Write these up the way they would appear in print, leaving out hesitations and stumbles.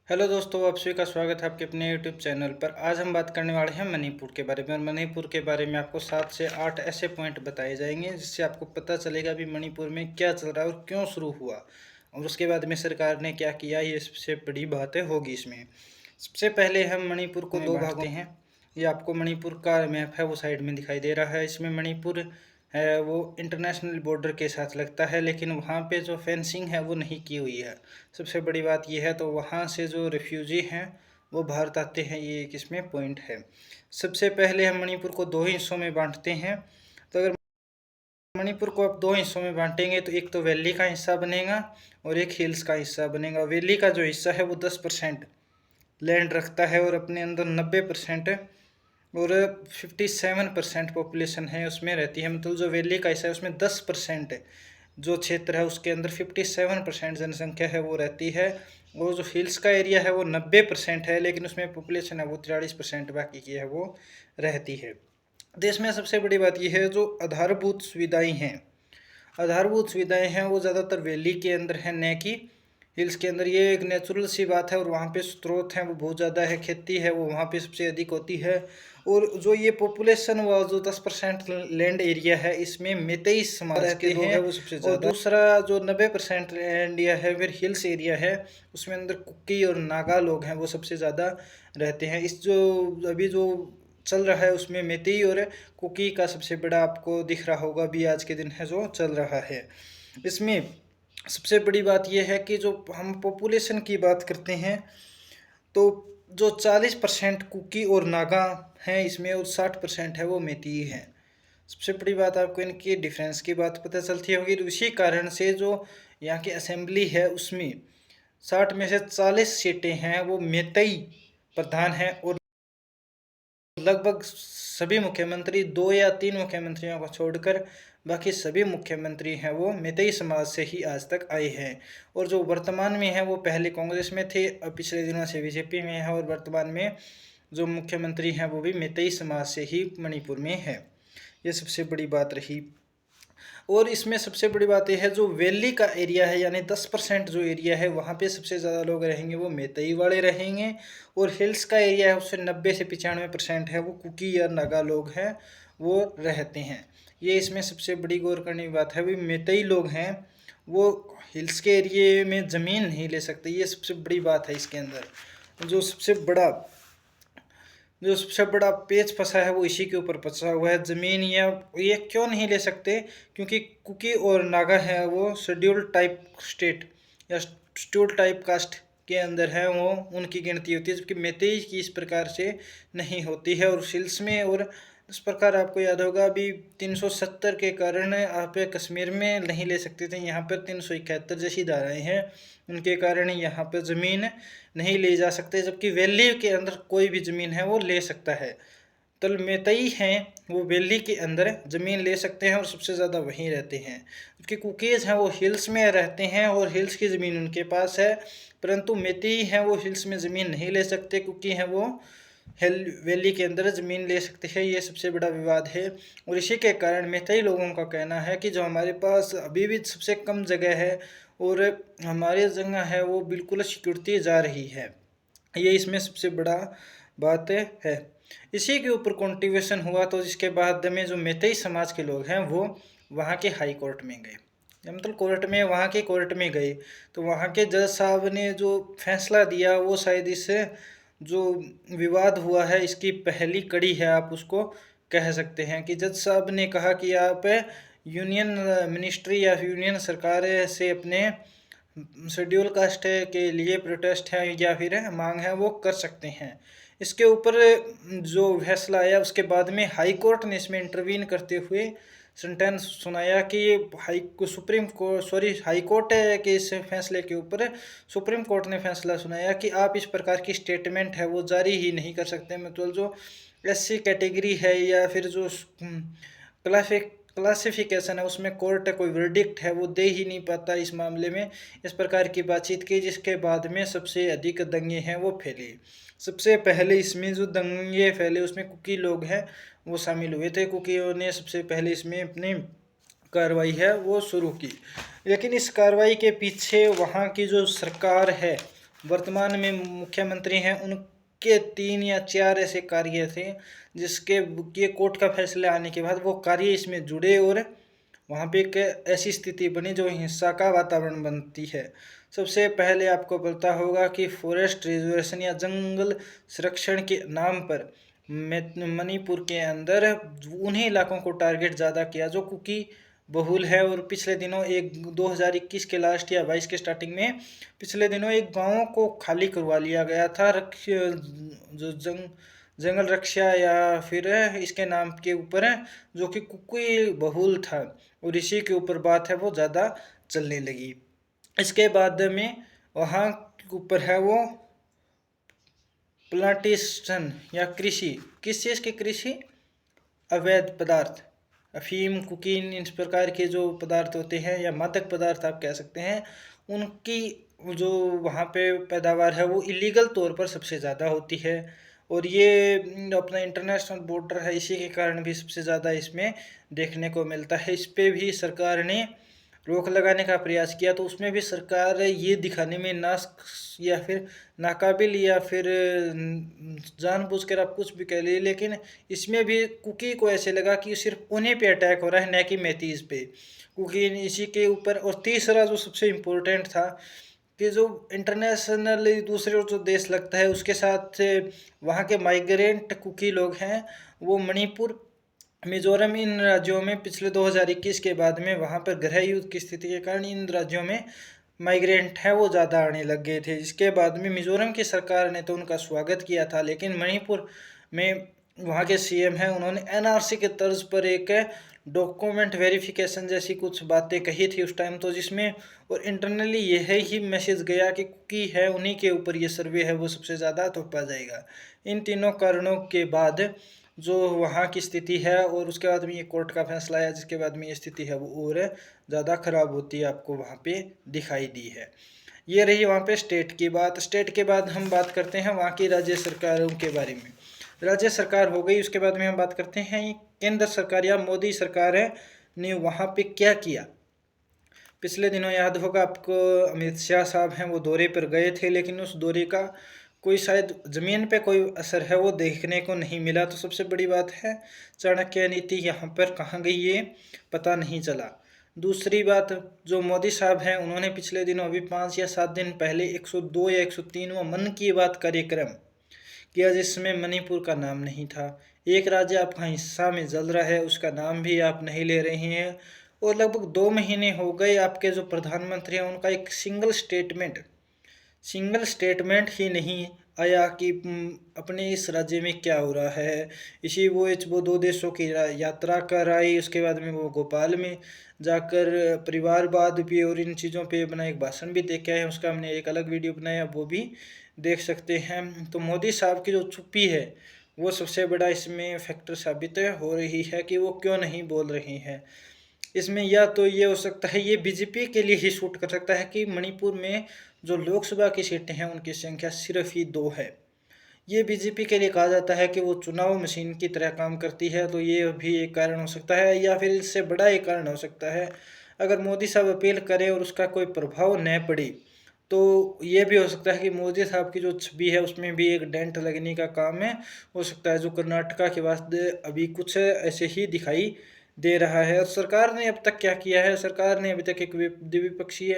Hello दोस्तों, आप सभी का स्वागत है आपके अपने यूट्यूब चैनल पर। आज हम बात करने वाले हैं मणिपुर के बारे में। और मणिपुर के बारे में आपको 7 से 8 ऐसे पॉइंट बताए जाएंगे जिससे आपको पता चलेगा भी मणिपुर में क्या चल रहा है और क्यों शुरू हुआ, और उसके बाद में सरकार ने क्या किया। ये सबसे बड़ी बातें होगी इसमें। सबसे पहले हम मणिपुर को दो भागों हैं। ये आपको मणिपुर का मैप है वो साइड में दिखाई दे रहा है। इसमें मणिपुर है वो इंटरनेशनल बॉर्डर के साथ लगता है, लेकिन वहाँ पे जो फेंसिंग है वो नहीं की हुई है। सबसे बड़ी बात यह है। तो वहाँ से जो रिफ्यूजी हैं वो भारत आते हैं, ये एक इसमें पॉइंट है। सबसे पहले हम मणिपुर को दो हिस्सों में बांटते हैं। तो अगर मणिपुर को आप दो हिस्सों में बांटेंगे तो एक तो वैली का हिस्सा बनेगा और एक हिल्स का हिस्सा बनेगा। वैली का जो हिस्सा है वो 10% लैंड रखता है और अपने अंदर 90% और 57% पॉपुलेशन है उसमें रहती है। मतलब जो वैली का हिस्सा है उसमें 10% जो क्षेत्र है उसके अंदर 57% जनसंख्या है वो रहती है। और जो हिल्स का एरिया है वो 90% है, लेकिन उसमें पॉपुलेशन है वो 43% बाकी की है वो रहती है। देश में सबसे बड़ी बात यह है जो आधारभूत सुविधाएं हैं। आधारभूत सुविधाएं हैं वो ज़्यादातर वैली के अंदर है, न कि हिल्स के अंदर। ये एक नेचुरल सी बात है और वहाँ पे स्रोत हैं वो बहुत ज़्यादा है। खेती है वो वहाँ पे सबसे अधिक होती है। और जो ये पॉपुलेशन व जो 10% लैंड एरिया है इसमें मैतेई समाज के लोग हैं वो सबसे ज़्यादा। और दूसरा जो 90% लैंड एरिया है फिर हिल्स एरिया है, उसमें अंदर कुकी और नागा लोग हैं वो सबसे ज़्यादा रहते हैं। इस जो अभी जो चल रहा है उसमें मैतेई और कुकी का सबसे बड़ा आपको दिख रहा होगा भी आज के दिन है जो चल रहा है। इसमें सबसे बड़ी बात यह है कि जो हम पॉपुलेशन की बात करते हैं तो जो 40% कुकी और नागा हैं इसमें और 60% है वो मैतेई हैं। सबसे बड़ी बात आपको इनकी डिफरेंस की बात पता चलती होगी। तो इसी कारण से जो यहाँ की असेंबली है उसमें 60 में से 40 सीटें हैं वो मैतेई प्रधान हैं। और लगभग सभी मुख्यमंत्री 2 या 3 मुख्यमंत्रियों को छोड़कर बाकी सभी मुख्यमंत्री हैं वो मैतेई समाज से ही आज तक आए हैं। और जो वर्तमान में है वो पहले कांग्रेस में थे, अब पिछले दिनों से बीजेपी में है। और वर्तमान में जो मुख्यमंत्री हैं वो भी मैतेई समाज से ही मणिपुर में है। ये सबसे बड़ी बात रही। और इसमें सबसे बड़ी बात यह है जो वैली का एरिया है यानी 10% जो एरिया है वहाँ पे सबसे ज़्यादा लोग रहेंगे वो मैतेई वाले रहेंगे। और हिल्स का एरिया है उससे 90 से 95% है वो कुकी या नागा लोग हैं वो रहते हैं। ये इसमें सबसे बड़ी गौर करने की बात है। भी मैतेई लोग हैं वो हिल्स के एरिए में ज़मीन नहीं ले सकते। ये सबसे बड़ी बात है इसके अंदर। जो सबसे बड़ा पेच फंसा है वो इसी के ऊपर फंसा हुआ है। ज़मीन या ये क्यों नहीं ले सकते, क्योंकि कुकी और नागा है वो शेड्यूल टाइप स्टेट या शेड्यूल टाइप कास्ट के अंदर है, वो उनकी गिनती होती है। जबकि मैतेई की इस प्रकार से नहीं होती है। और हिल्स में और इस प्रकार आपको याद होगा अभी 370 के कारण आप कश्मीर में नहीं ले सकते थे, यहाँ पर 371 जैसी धाराएँ हैं उनके कारण यहाँ पर ज़मीन नहीं ले जा सकते। जबकि वैली के अंदर कोई भी ज़मीन है वो ले सकता है। तो मैतेई हैं वो वैली के अंदर ज़मीन ले सकते हैं और सबसे ज़्यादा वहीं रहते हैं। जबकि कुकीज़ हैं वो हिल्स में रहते हैं और हिल्स की ज़मीन उनके पास है, परंतु मैतेई हैं वो हिल्स में ज़मीन नहीं ले सकते। कुकी हैं वो वैली के अंदर ज़मीन ले सकते हैं। ये सबसे बड़ा विवाद है। और इसी के कारण मैतेई लोगों का कहना है कि जो हमारे पास अभी भी सबसे कम जगह है और हमारी जगह है वो बिल्कुल सिकुड़ती जा रही है। ये इसमें सबसे बड़ा बात है। इसी के ऊपर कॉन्टिवेशन हुआ तो जिसके बाद में जो मैतेई समाज के लोग हैं वो वहाँ के हाई कोर्ट में गए, मतलब कोर्ट में, वहाँ के कोर्ट में गए। तो वहाँ के जज साहब ने जो फैसला दिया वो शायद इस जो विवाद हुआ है इसकी पहली कड़ी है, आप उसको कह सकते हैं। कि जज साहब ने कहा कि आप यूनियन मिनिस्ट्री या यूनियन सरकार से अपने शेड्यूल कास्ट के लिए प्रोटेस्ट है या फिर मांग है वो कर सकते हैं। इसके ऊपर जो फैसला आया उसके बाद में हाई कोर्ट ने इसमें इंटरवीन करते हुए सेंटेंस सुनाया कि हाई कोर्ट के इस फैसले के ऊपर सुप्रीम कोर्ट ने फैसला सुनाया कि आप इस प्रकार की स्टेटमेंट है वो जारी ही नहीं कर सकते। मतलब जो एससी कैटेगरी है या फिर जो क्लासिफिकेशन है उसमें कोर्ट कोई वर्डिक्ट है वो दे ही नहीं पाता इस मामले में। इस प्रकार की बातचीत की जिसके बाद में सबसे अधिक दंगे हैं वो फैले। सबसे पहले इसमें जो दंगे फैले उसमें कुकी लोग हैं वो शामिल हुए थे। कुकियों ने सबसे पहले इसमें अपनी कार्रवाई है वो शुरू की। लेकिन इस कार्रवाई के पीछे वहाँ की जो सरकार है वर्तमान में मुख्यमंत्री हैं उनके 3 या 4 ऐसे कार्य थे जिसके ये कोर्ट का फैसला आने के बाद वो कार्य इसमें जुड़े और वहाँ पे एक ऐसी स्थिति बनी जो हिंसा का वातावरण बनती है। सबसे पहले आपको पता होगा कि फॉरेस्ट रिजर्वेशन या जंगल संरक्षण के नाम पर मणिपुर के अंदर उन्हीं इलाकों को टारगेट ज़्यादा किया जो कुकी बहुल है। और पिछले दिनों एक 2021 के लास्ट या 22 के स्टार्टिंग में पिछले दिनों एक गाँव को खाली करवा लिया गया था जो जंगल रक्षा या फिर इसके नाम के ऊपर है जो कि कुकी बहुल था और इसी के ऊपर बात है वो ज़्यादा चलने लगी। इसके बाद में वहाँ के ऊपर है वो प्लांटेशन या कृषि, किस चीज़ की कृषि, अवैध पदार्थ, अफीम, कोकीन, इस प्रकार के जो पदार्थ होते हैं या मादक पदार्थ आप कह सकते हैं, उनकी जो वहाँ पे पैदावार है वो इलीगल तौर पर सबसे ज़्यादा होती है। और ये अपना इंटरनेशनल बॉर्डर है, इसी के कारण भी सबसे ज़्यादा इसमें देखने को मिलता है। इस पर भी सरकार ने रोक लगाने का प्रयास किया तो उसमें भी सरकार ये दिखाने में ना या फिर नाकाबिल या फिर जानबूझकर आप कुछ भी कह लीजिए, लेकिन इसमें भी कुकी को ऐसे लगा कि सिर्फ उन्हीं पे अटैक हो रहा है न कि मैतीज पे, कुकी इसी के ऊपर। और तीसरा जो सबसे इम्पोर्टेंट था कि जो इंटरनेशनल दूसरे जो देश लगता है उसके साथ वहाँ के माइग्रेंट कुकी लोग हैं वो मणिपुर, मिजोरम, इन राज्यों में पिछले 2021 के बाद में वहाँ पर गृह युद्ध की स्थिति के कारण इन राज्यों में माइग्रेंट है वो ज़्यादा आने लग गए थे। इसके बाद में मिजोरम की सरकार ने तो उनका स्वागत किया था, लेकिन मणिपुर में वहाँ के सीएम हैं उन्होंने एनआरसी के तर्ज पर एक डॉक्यूमेंट वेरिफिकेशन जैसी कुछ बातें कही थी उस टाइम तो, जिसमें और इंटरनली यह ही मैसेज गया कि कुकी है उन्हीं के ऊपर ये सर्वे है वो सबसे ज़्यादा थोपा जाएगा। इन तीनों कारणों के बाद जो वहाँ की स्थिति है और उसके बाद में ये कोर्ट का फैसला आया जिसके बाद में ये स्थिति है वो और ज़्यादा ख़राब होती है आपको वहाँ पे दिखाई दी है। ये रही वहाँ पे स्टेट की बात। स्टेट के बाद हम बात करते हैं वहाँ की राज्य सरकारों के बारे में। राज्य सरकार हो गई, उसके बाद में हम बात करते हैं केंद्र सरकार या मोदी सरकार है ने वहाँ पे क्या किया। पिछले दिनों याद होगा आपको अमित शाह साहब हैं वो दौरे पर गए थे, लेकिन उस दौरे का कोई शायद ज़मीन पे कोई असर है वो देखने को नहीं मिला। तो सबसे बड़ी बात है चाणक्य नीति यहाँ पर कहाँ गई ये पता नहीं चला। दूसरी बात, जो मोदी साहब हैं उन्होंने पिछले दिनों अभी 5 या 7 दिन पहले 102 या 103वां मन की बात कार्यक्रम किया जिसमें मणिपुर का नाम नहीं था। एक राज्य आपका हिस्सा में जल रहा है उसका नाम भी आप नहीं ले रहे हैं। और लगभग 2 महीने हो गए आपके जो प्रधानमंत्री हैं उनका एक सिंगल स्टेटमेंट ही नहीं आया कि अपने इस राज्य में क्या हो रहा है। इसी वो 2 देशों की यात्रा कर आई, उसके बाद में वो भोपाल में जाकर परिवारवाद पे और इन चीज़ों पे अपना एक भाषण भी दे के आए हैं, उसका हमने एक अलग वीडियो बनाया वो भी देख सकते हैं। तो मोदी साहब की जो चुप्पी है वो सबसे बड़ा इसमें फैक्टर साबित हो रही है कि वो क्यों नहीं बोल रही हैं। इसमें या तो ये हो सकता है ये बीजेपी के लिए ही सूट कर सकता है कि मणिपुर में जो लोकसभा की सीटें हैं उनकी संख्या सिर्फ ही 2 है। ये बीजेपी के लिए कहा जाता है कि वो चुनाव मशीन की तरह काम करती है, तो ये भी एक कारण हो सकता है। या फिर इससे बड़ा एक कारण हो सकता है अगर मोदी साहब अपील करें और उसका कोई प्रभाव न पड़े तो ये भी हो सकता है कि मोदी साहब की जो छवि है उसमें भी एक डेंट लगने का काम है हो सकता है, जो कर्नाटका के वास्ते अभी कुछ ऐसे ही दिखाई दे रहा है। और सरकार ने अब तक क्या किया है, सरकार ने अभी तक एक द्विपक्षीय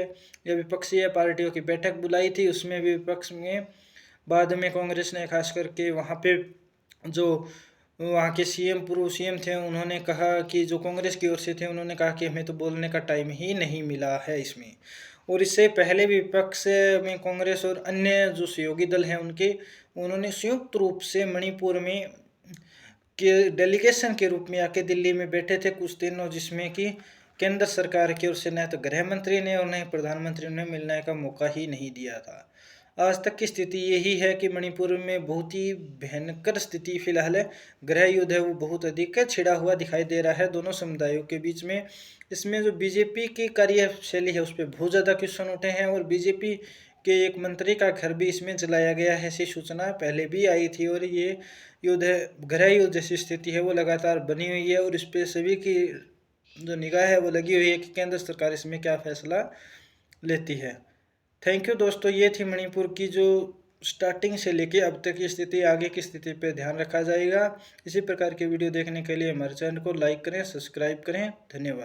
या विपक्षीय पार्टियों की बैठक बुलाई थी, उसमें भी विपक्ष में बाद में कांग्रेस ने खास करके वहाँ पे जो वहाँ के पूर्व सीएम थे उन्होंने कहा कि जो कांग्रेस की ओर से थे उन्होंने कहा कि हमें तो बोलने का टाइम ही नहीं मिला है इसमें। और इससे पहले भी विपक्ष में कांग्रेस और अन्य जो सहयोगी दल हैं उन्होंने संयुक्त रूप से मणिपुर में के डेलीगेशन के रूप में आके दिल्ली में बैठे थे कुछ दिनों, जिसमें कि केंद्र सरकार की ओर से न तो गृह मंत्री ने और न ही प्रधानमंत्री ने मिलने का मौका ही नहीं दिया था। आज तक की स्थिति यही है कि मणिपुर में बहुत ही भयंकर स्थिति फिलहाल है। गृह युद्ध है वो बहुत अधिक छिड़ा हुआ दिखाई दे रहा है दोनों समुदायों के बीच में। इसमें जो बीजेपी की कार्यशैली है उस पर बहुत ज़्यादा क्वेश्चन उठे हैं और बीजेपी के एक मंत्री का घर भी इसमें जलाया गया है, ऐसी सूचना पहले भी आई थी। और ये युद्ध गृह युद्ध जैसी स्थिति है वो लगातार बनी हुई है और इस पर सभी की जो निगाह है वो लगी हुई है कि केंद्र सरकार इसमें क्या फैसला लेती है। थैंक यू दोस्तों, ये थी मणिपुर की जो स्टार्टिंग से लेके अब तक की स्थिति, आगे की स्थिति पे ध्यान रखा जाएगा। इसी प्रकार के वीडियो देखने के लिए हमारे चैनल को लाइक करें, सब्सक्राइब करें। धन्यवाद।